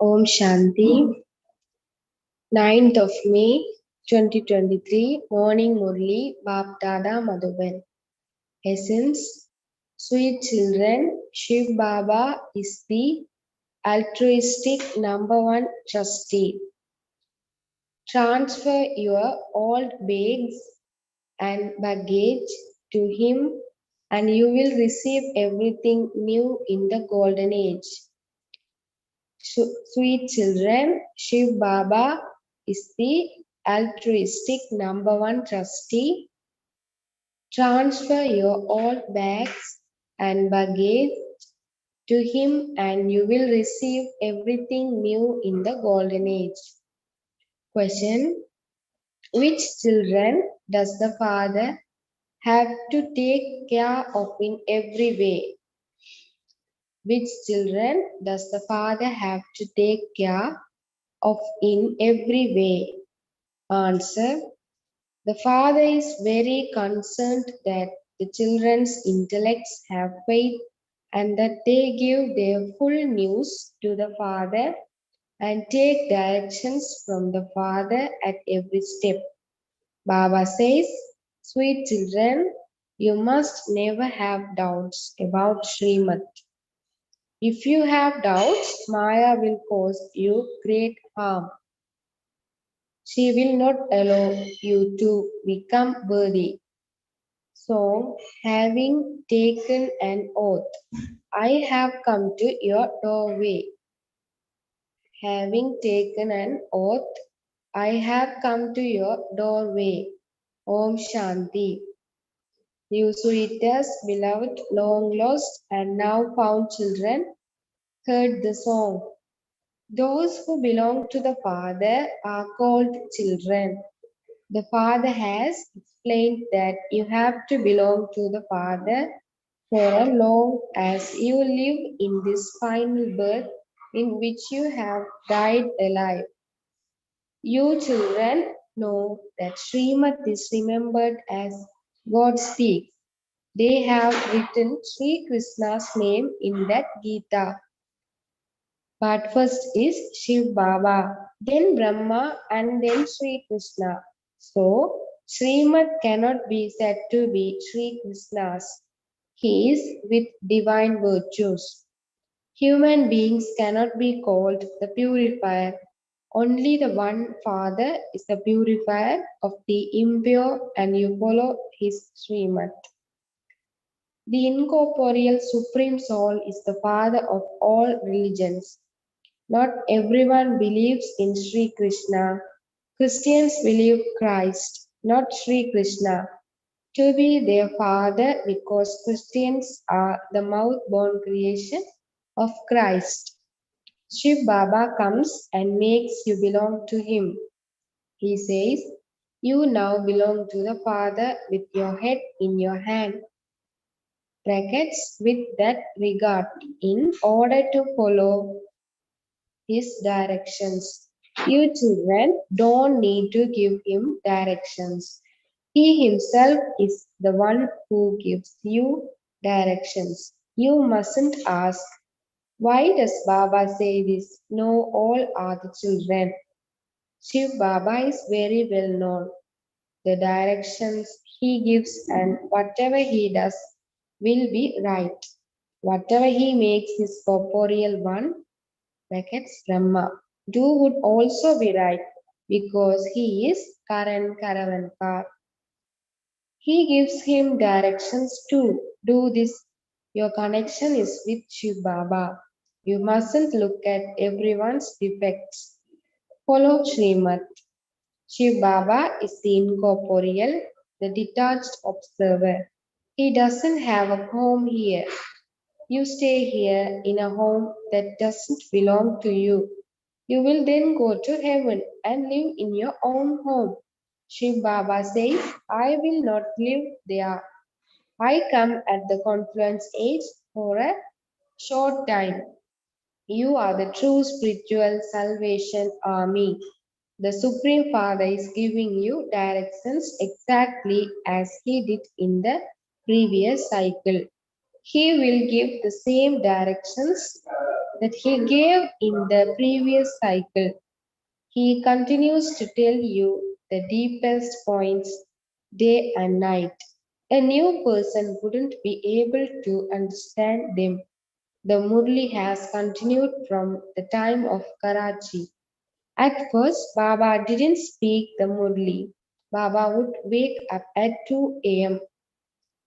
Om Shanti. 9th of May 2023, Morning Murli, Bap Dada Madhuban. Essence, sweet children, Shiv Baba is the altruistic #1 trustee. Transfer your old bags and baggage to him and you will receive everything new in the golden age. Sweet children, Shiv Baba is the altruistic #1 trustee. Transfer your old bags and baggage to him and you will receive everything new in the golden age. Question: which children does the father have to take care of in every way? Which children does the father have to take care of in every way? Answer: the father is very concerned that the children's intellects have faith and that they give their full news to the father and take directions from the father at every step. Baba says, sweet children, you must never have doubts about Srimad. If you have doubts, Maya will cause you great harm. She will not allow you to become worthy. So, having taken an oath, I have come to your doorway. Having taken an oath, I have come to your doorway. Om Shanti. You sweetest, beloved, long lost, and now found children, heard the song. Those who belong to the Father are called children. The Father has explained that you have to belong to the Father For as long as you live in this final birth in which you have died alive. You children know that Srimad is remembered as God speaks. They have written Sri Krishna's name in that Gita. But first is Shiv Baba, then Brahma, and then Sri Krishna. So, Srimad cannot be said to be Sri Krishna's. He is with divine virtues. Human beings cannot be called the purifier. Only the one Father is the purifier of the impure, and you follow his Srimad. The incorporeal Supreme Soul is the Father of all religions. Not everyone believes in Sri Krishna. Christians believe Christ, not Sri Krishna, to be their Father because Christians are the mouth-born creation of Christ. Shiv Baba comes and makes you belong to him. He says, you now belong to the Father with your head in your hand. Brackets with that regard in order to follow his directions. You children don't need to give him directions. He himself is the one who gives you directions. You mustn't ask, why does Baba say this? No, all are the children. Shiv Baba is very well known. The directions he gives and whatever he does will be right. Whatever he makes his corporeal one, brackets Brahma, do would also be right because he is Karan Karavankar. He gives him directions to do this. Your connection is with Shiv Baba. You mustn't look at everyone's defects. Follow Srimad. Shiv Baba is the incorporeal, the detached observer. He doesn't have a home here. You stay here in a home that doesn't belong to you. You will then go to heaven and live in your own home. Shiv Baba says, I will not live there. I come at the confluence age for a short time. You are the true spiritual salvation army. The Supreme Father is giving you directions exactly as He did in the previous cycle. He will give the same directions that He gave in the previous cycle. He continues to tell you the deepest points day and night. A new person wouldn't be able to understand them. The Murli has continued from the time of Karachi. At first, Baba didn't speak the Murli. Baba would wake up at 2 a.m.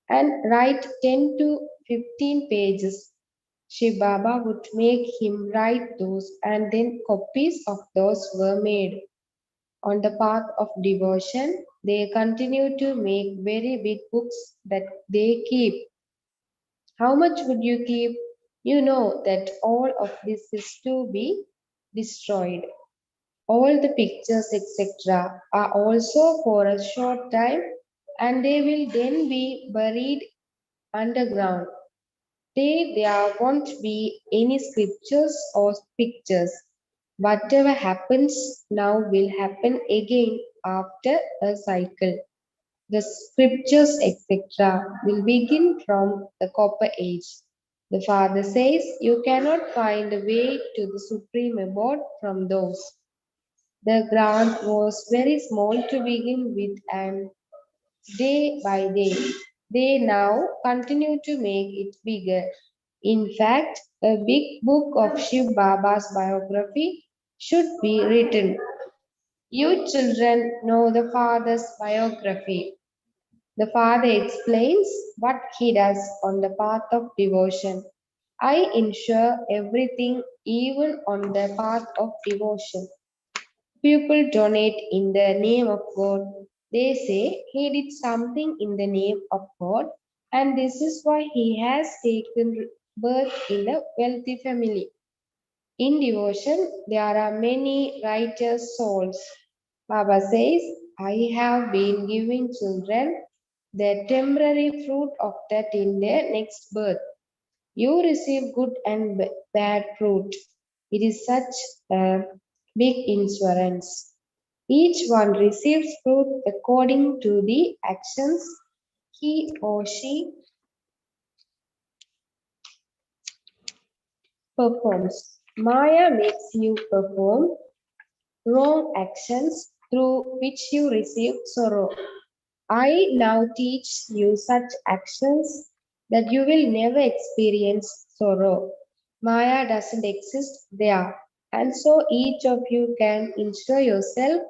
and write 10 to 15 pages. Shiv Baba would make him write those, and then copies of those were made. On the path of devotion, they continue to make very big books that they keep. How much would you keep? You know that all of this is to be destroyed. All the pictures, etc., are also for a short time and they will then be buried underground. There won't be any scriptures or pictures. Whatever happens now will happen again after a cycle. The scriptures, etc., will begin from the copper age. The Father says you cannot find a way to the supreme abode from those. The grant was very small to begin with, and day by day, they now continue to make it bigger. In fact, a big book of Shiv Baba's biography should be written. You children know the father's biography. The father explains what he does on the path of devotion. I ensure everything, even on the path of devotion. People donate in the name of God. They say he did something in the name of God, and this is why he has taken birth in a wealthy family. In devotion, there are many righteous souls. Baba says, I have been giving children the temporary fruit of that in their next birth. You receive good and bad fruit. It is such a big insurance. Each one receives fruit according to the actions he or she performs. Maya makes you perform wrong actions through which you receive sorrow. I now teach you such actions that you will never experience sorrow. Maya doesn't exist there, and so each of you can enjoy yourself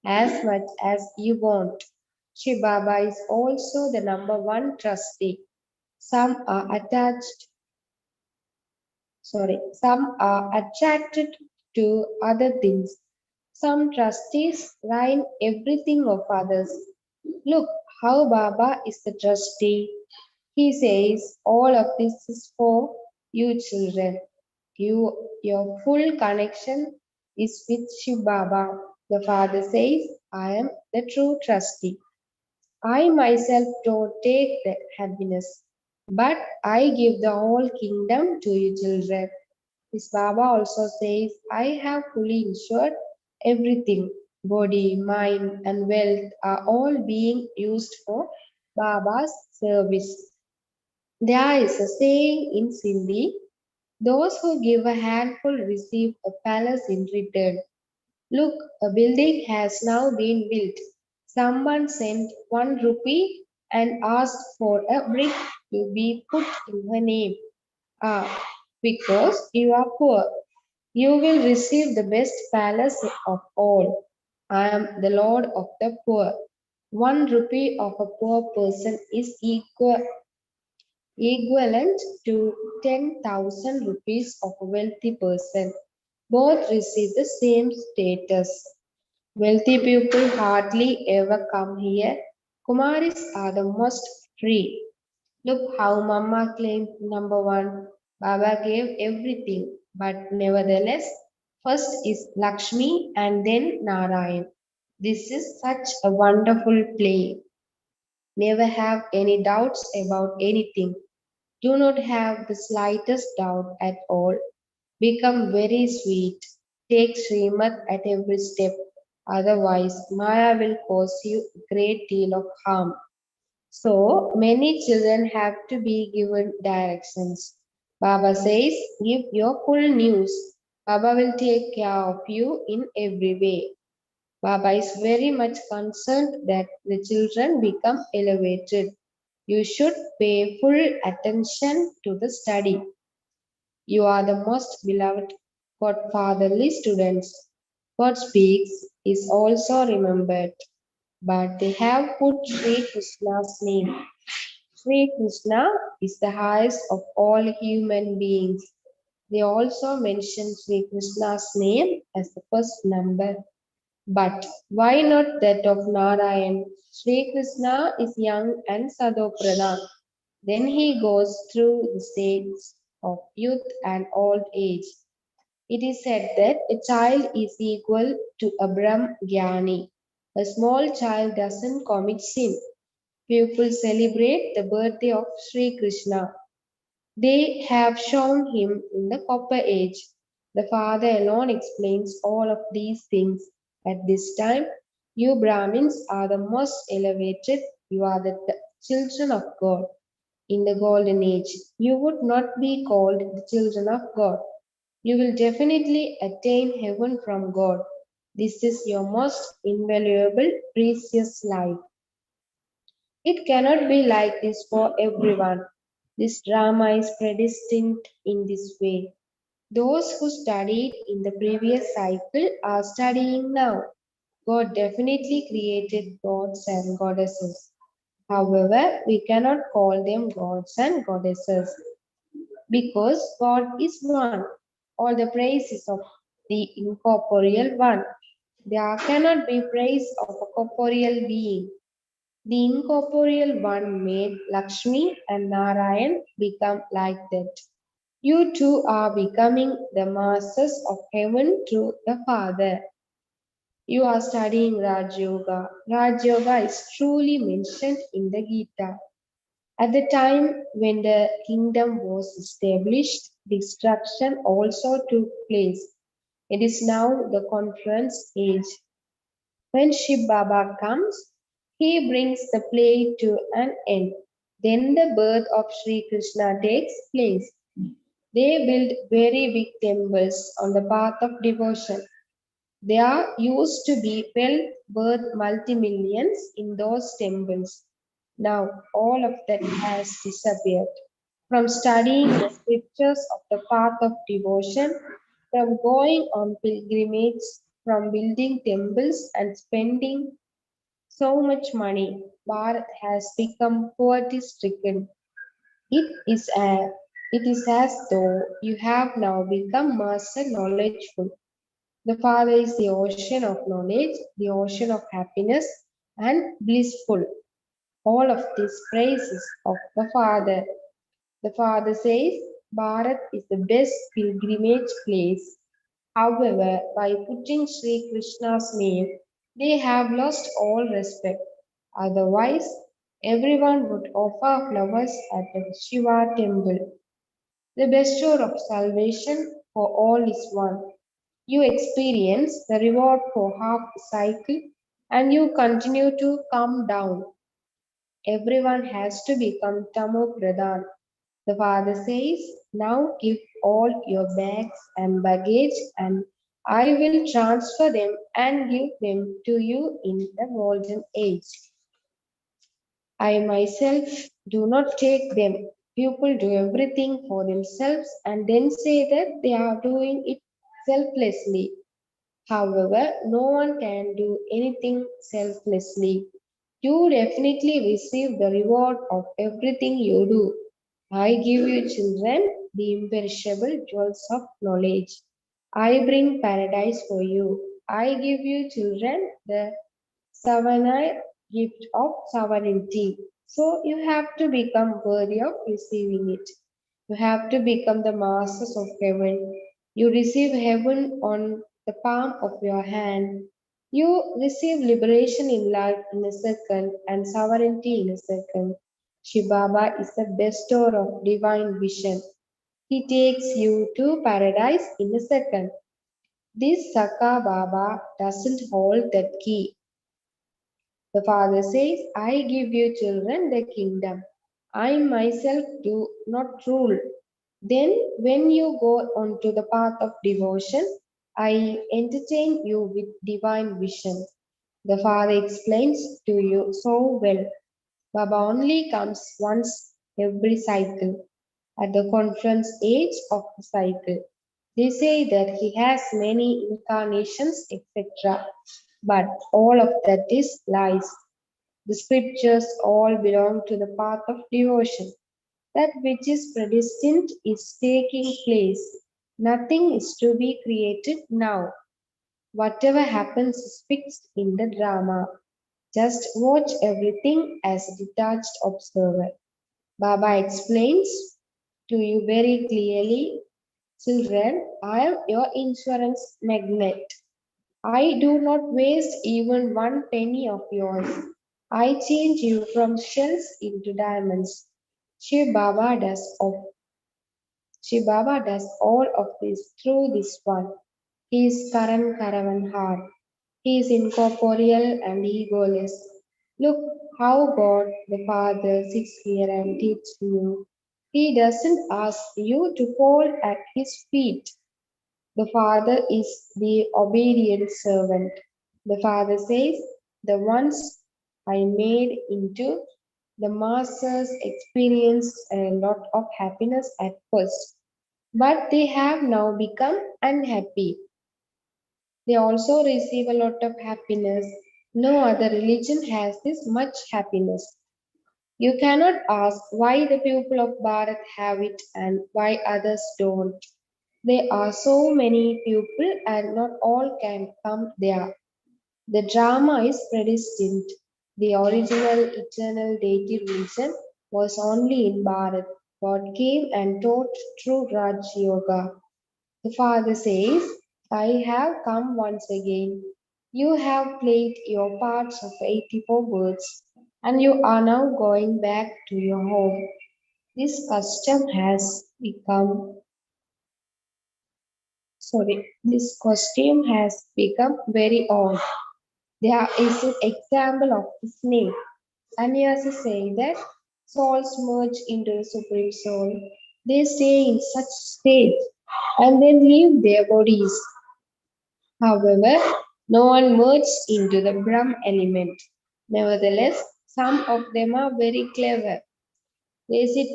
as much as you want. Shiv Baba is also the number one trustee. Some are attached some are attracted to other things. Some trustees rhyme everything of others. Look how Baba is the trustee. He says, all of this is for you children. Your full connection is with Shiv Baba. The father says, I am the true trustee. I myself don't take that happiness, but I give the whole kingdom to you children. His Baba also says, I have fully insured everything. Body, mind, and wealth are all being used for Baba's service. There is a saying in Sindhi, those who give a handful receive a palace in return. Look, a building has now been built. Someone sent 1 rupee and asked for a brick to be put in her name. Ah, because you are poor. You will receive the best palace of all. I am the Lord of the poor. 1 rupee of a poor person is equivalent to 10,000 rupees of a wealthy person. Both receive the same status. Wealthy people hardly ever come here. Kumaris are the most free. Look how Mama claimed number one. Baba gave everything, but nevertheless, first is Lakshmi and then Narayan. This is such a wonderful play. Never have any doubts about anything. Do not have the slightest doubt at all. Become very sweet. Take Srimad at every step. Otherwise, Maya will cause you a great deal of harm. So many children have to be given directions. Baba says, give your full news. Baba will take care of you in every way. Baba is very much concerned that the children become elevated. You should pay full attention to the study. You are the most beloved godfatherly students. God speaks is also remembered, but they have put Sri Krishna's name. Sri Krishna is the highest of all human beings. They also mention Sri Krishna's name as the first number. But why not that of Narayan? Sri Krishna is young and Sadopradhan. Then he goes through the stages of youth and old age. It is said that a child is equal to a Brahm Gyani. A small child doesn't commit sin. People celebrate the birthday of Sri Krishna. They have shown him in the copper age. The Father alone explains all of these things. At this time, you Brahmins are the most elevated. You are the children of God. In the golden age, you would not be called the children of God. You will definitely attain heaven from God. This is your most invaluable, precious life. It cannot be like this for everyone. This drama is predestined in this way. Those who studied in the previous cycle are studying now. God definitely created gods and goddesses. However, we cannot call them gods and goddesses because God is one. All the praise is of the incorporeal one. There cannot be praise of a corporeal being. The incorporeal one made Lakshmi and Narayan become like that. You too are becoming the masters of heaven through the Father. You are studying Raj Yoga. Raj Yoga is truly mentioned in the Gita. At the time when the kingdom was established, destruction also took place. It is now the conference age. When Shiv Baba comes, he brings the play to an end. Then the birth of Sri Krishna takes place. They build very big temples on the path of devotion. There used to be wealth worth multi-millions in those temples. Now all of that has disappeared. From studying the scriptures of the path of devotion, from going on pilgrimage, from building temples and spending so much money, Bharat has become poverty stricken. It is, it is as though you have now become master knowledgeful. The Father is the ocean of knowledge, the ocean of happiness, and blissful. All of these praises of the Father. The Father says Bharat is the best pilgrimage place. However, by putting Sri Krishna's name, they have lost all respect. Otherwise, everyone would offer flowers at the Shiva temple. The bestower of salvation for all is one. You experience the reward for half the cycle and you continue to come down. Everyone has to become Tamo Pradhan. The father says, now give all your bags and baggage and I will transfer them and give them to you in the golden age. I myself do not take them. People do everything for themselves and then say that they are doing it selflessly. However, no one can do anything selflessly. You definitely receive the reward of everything you do. I give you, children, the imperishable jewels of knowledge. I bring paradise for you. I give you, children, the Savanai gift of sovereignty. So you have to become worthy of receiving it. You have to become the masters of heaven. You receive heaven on the palm of your hand. You receive liberation in life in a second and sovereignty in a second. Shibaba is the bestower of divine vision. He takes you to paradise in a second. This Saka Baba doesn't hold that key. The father says, I give you children the kingdom. I myself do not rule. Then, when you go onto the path of devotion, I entertain you with divine vision. The father explains to you so well. Baba only comes once every cycle, at the conference age of the cycle. They say that he has many incarnations, etc. But all of that is lies. The scriptures all belong to the path of devotion. That which is predestined is taking place. Nothing is to be created now. Whatever happens is fixed in the drama. Just watch everything as a detached observer. Baba explains to you very clearly, children, I am your insurance magnet. I do not waste even one penny of yours. I change you from shells into diamonds. Shiv Baba all of this through this one. He is Karan Karavanhar. He is incorporeal and egoless. Look how God the Father sits here and teaches you. He doesn't ask you to fall at his feet. The Father is the obedient servant. The Father says, the ones I made into the masters experienced a lot of happiness at first, but they have now become unhappy. They also receive a lot of happiness. No other religion has this much happiness. You cannot ask why the people of Bharat have it and why others don't. There are so many people and not all can come there. The drama is predestined. The original eternal deity religion was only in Bharat. God came and taught true Raj Yoga. The father says, I have come once again. You have played your parts of 84 birds and you are now going back to your home. This costume has become very old. There is an example of the snake. Sannyasi say that souls merge into the Supreme Soul. They stay in such state and then leave their bodies. However, no one merges into the Brahm element. Nevertheless, some of them are very clever. They sit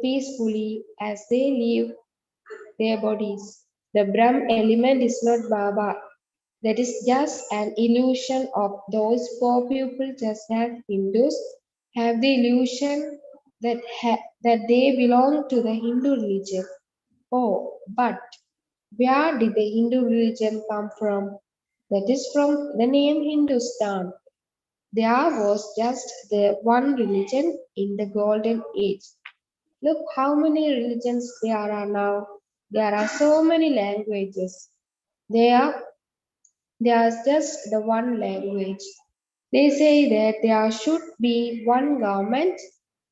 peacefully as they leave their bodies. The Brahm element is not Baba. That is just an illusion of those poor people, just as Hindus have the illusion that they belong to the Hindu religion. Oh, but where did the Hindu religion come from? That is from the name Hindustan. There was just the one religion in the golden age. Look how many religions there are now. There are so many languages. There There's just the one language. They say that there should be one government,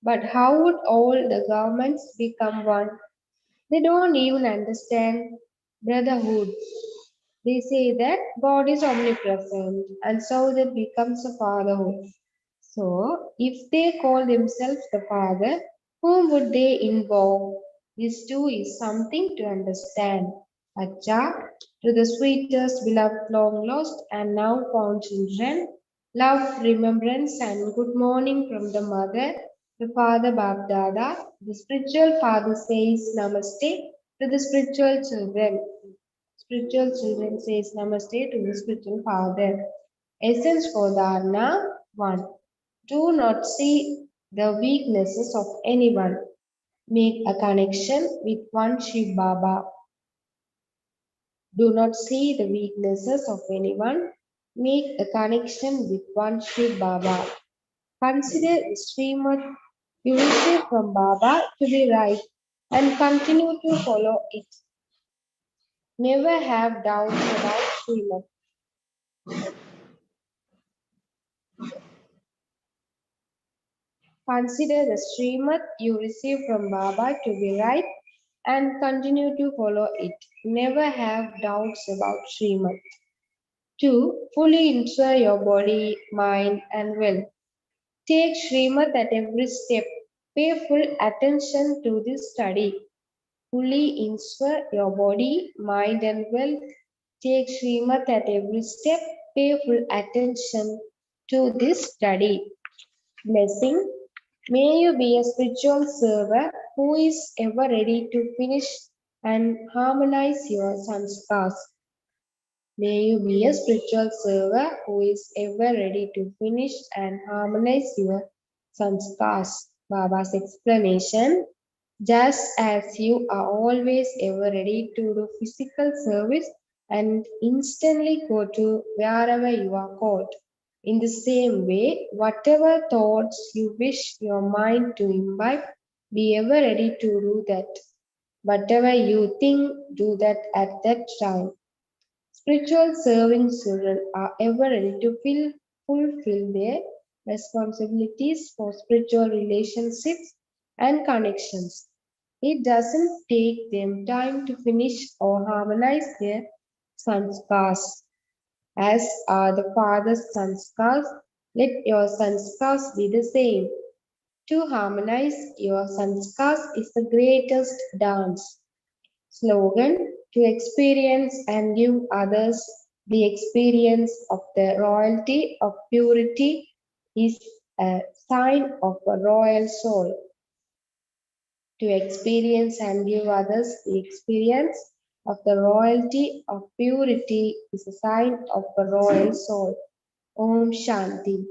but how would all the governments become one? They don't even understand brotherhood. They say that God is omnipresent, and so that becomes a fatherhood. So, if they call themselves the Father, whom would they invoke? This too is something to understand. Acha, to the sweetest, beloved, long lost, and now found children, love, remembrance, and good morning from the mother, the father Babdada. The spiritual father says Namaste to the spiritual children. Spiritual children says Namaste to the spiritual father. Essence for Dharna 1. Do not see the weaknesses of anyone. Make a connection with one Shiv Baba. Do not see the weaknesses of anyone. Make a connection with one Shiv Baba. Consider the Srimad you receive from Baba to be right and continue to follow it. Never have doubts about Srimad. Consider the Srimad you receive from Baba to be right and continue to follow it. Never have doubts about Srimad. 2. Fully inspire your body, mind, and will. Take Srimad at every step. Pay full attention to this study. Fully inspire your body, mind, and will. Take Srimad at every step. Pay full attention to this study. Blessing. May you be a spiritual server who is ever ready to finish and harmonize your sanskars. May you be a spiritual server who is ever ready to finish and harmonize your sanskars. Baba's explanation. Just as you are always ever ready to do physical service and instantly go to wherever you are called. In the same way, whatever thoughts you wish your mind to imbibe, be ever ready to do that. Whatever you think, do that at that time. Spiritual serving children are ever ready to fulfill their responsibilities for spiritual relationships and connections. It doesn't take them time to finish or harmonize their sanskars, as are the Father's sanskars. Let your sanskars be the same. To harmonize your sanskars is the greatest dance. Slogan: to experience and give others the experience of the royalty of purity is a sign of a royal soul. To experience and give others the experience of the royalty of purity is a sign of a royal soul. Om Shanti.